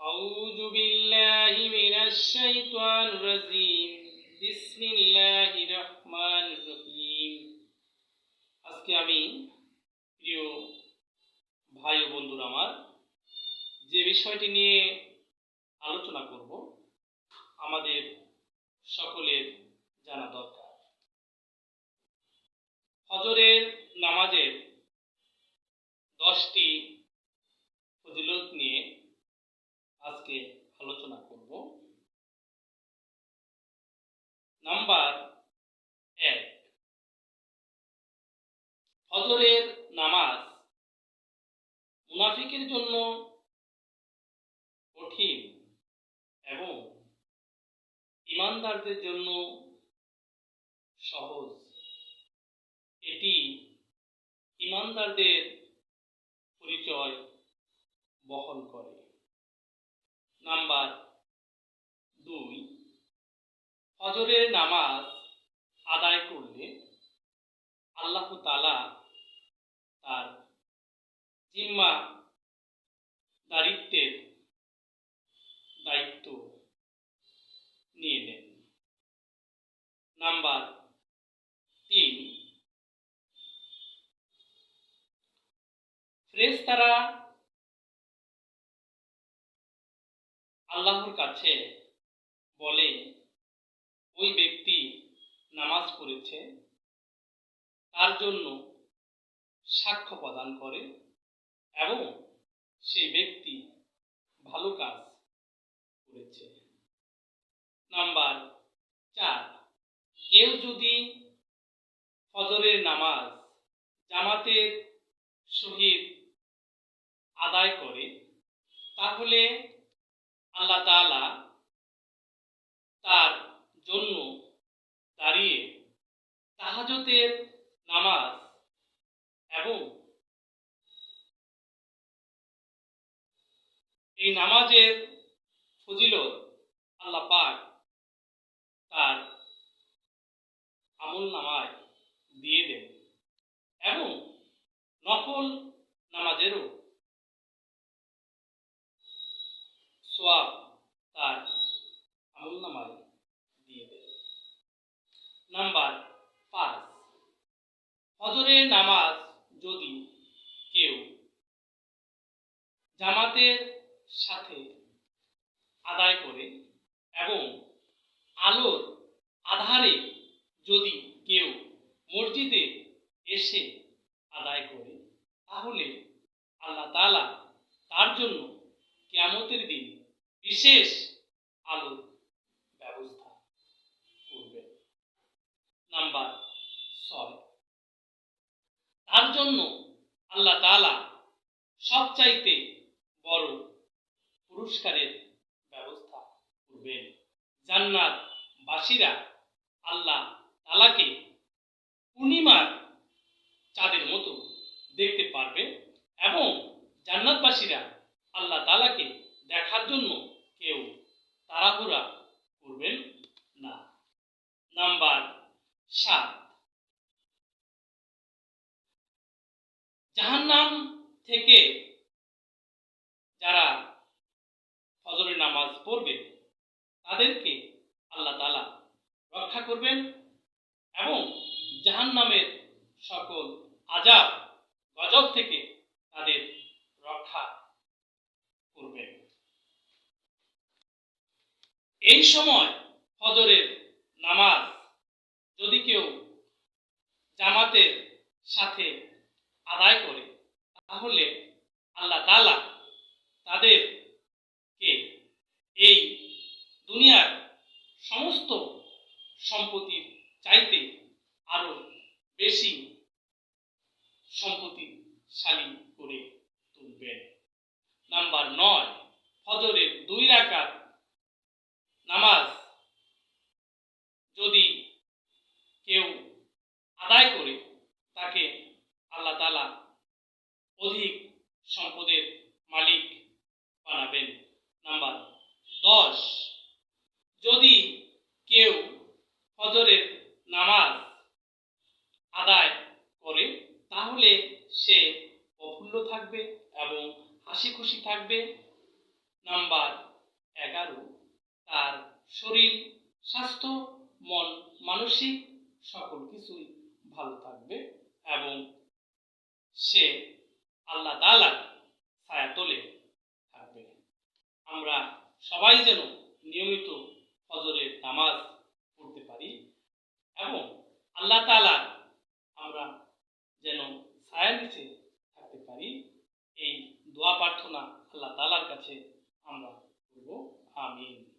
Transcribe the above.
أعوذ بالله من الشيطان الرجيم بسم الله الرحمن الرحيم। আজকে আমি প্রিয় ভাই ও বন্ধুরা আমার যে বিষয়টি নিয়ে আলোচনা করব আমাদের সকলের জানা দরকার। ফজরের নামাজের 10টি ফজিলত নিয়ে আজকে আলোচনা করব। নাম্বার 1, ফজরের নামাজ মুনাফিকের জন্য কঠিন এবং ঈমানদারদের জন্য সহজ। এটি ঈমানদারদের পরিচয় বহন করে। নাম্বার 2, ফজরের নামাজ আদায় করলে আল্লাহ তাআলা তার জিম্মাদারিত্বের দায়িত্ব নিয়ে নেন। নাম্বার 3, ফেরেশতারা আল্লাহর কাছে বলে ওই ব্যক্তি নামাজ পড়েছে, তার জন্য সাক্ষ্য প্রদান করে এবং সেই ব্যক্তি ভালো কাজ করেছে। নাম্বার 4, কেউ যদি ফজরের নামাজ জামাতের সহিত আদায় করে তাহলে আল্লাহ তাআলা তার জন্য দাঁড়িয়ে তাহাজ্জুদের নামাজ এবং এই নামাজের ফজিলত আল্লাহ পাক তার আমলনামায় দিয়ে দেন এবং নফল নামাজেরও সওয়াব তার আমলনামায় দিয়ে দেন। নাম্বার 5, ফজরের নামাজ যদি কেউ জামাতের সাথে আদায় করে এবং আলোর আধারে যদি কেউ মসজিদে এসে আদায় করে তাহলে আল্লাহ তাআলা তার জন্য কিয়ামতের দিন বিশেষ আলোর ব্যবস্থা করবেন। নাম্বার 6, তার জন্য আল্লাহ তাআলা সবচাইতে বড় পুরস্কারের ব্যবস্থা করবেন। জান্নাতবাসীরা আল্লাহ তাআলাকে পূর্ণিমার চাঁদের মতো দেখতে পারবে এবং জান্নাতবাসীরা আল্লাহ তাআলাকে দেখার জন্য কেউ তাড়াহুড়া করবেন না। নাম্বার 7, জাহান্নাম থেকে যারা ফজরের নামাজ পড়বে তাদেরকে আল্লাহ তাআলা রক্ষা করবেন এবং জাহান্নামের সকল আযাব গজব থেকে তাদের রক্ষা করবেন। এই সময় ফজরের নামাজ যদি কেউ জামাতের সাথে আদায় করে তাহলে আল্লাহ তাআলা তাদেরকে এই দুনিয়ার সমস্ত সম্পত্তির চাইতে আরো বেশি সম্পত্তিশালী করে তুলবেন। নাম্বার 9, ফজরের 2 রাকাত নামাজ যদি কেউ আদায় করে তাকে আল্লাহ তাআলা অধিক সম্পদের মালিক বানাবেন। নাম্বার 10, যদি কেউ ফজরের নামাজ আদায় করে তাহলে সে প্রফুল্ল থাকবে এবং হাসি খুশি থাকবে নাম্বার 11, তার শরীর স্বাস্থ্য, মন মানসিক সকল কিছুই ভালো থাকবে এবং সে আল্লাহ তাআলার ছায়াতলে থাকবে। আমরা সবাই যেন নিয়মিত ফজরের নামাজ পড়তে পারি এবং আল্লাহ তাআলা আমরা যেন ছায়ার নিচে থাকতে পারি, এই দোয়া প্রার্থনা আল্লাহ তাআলার কাছে আমরা করব। আমিন।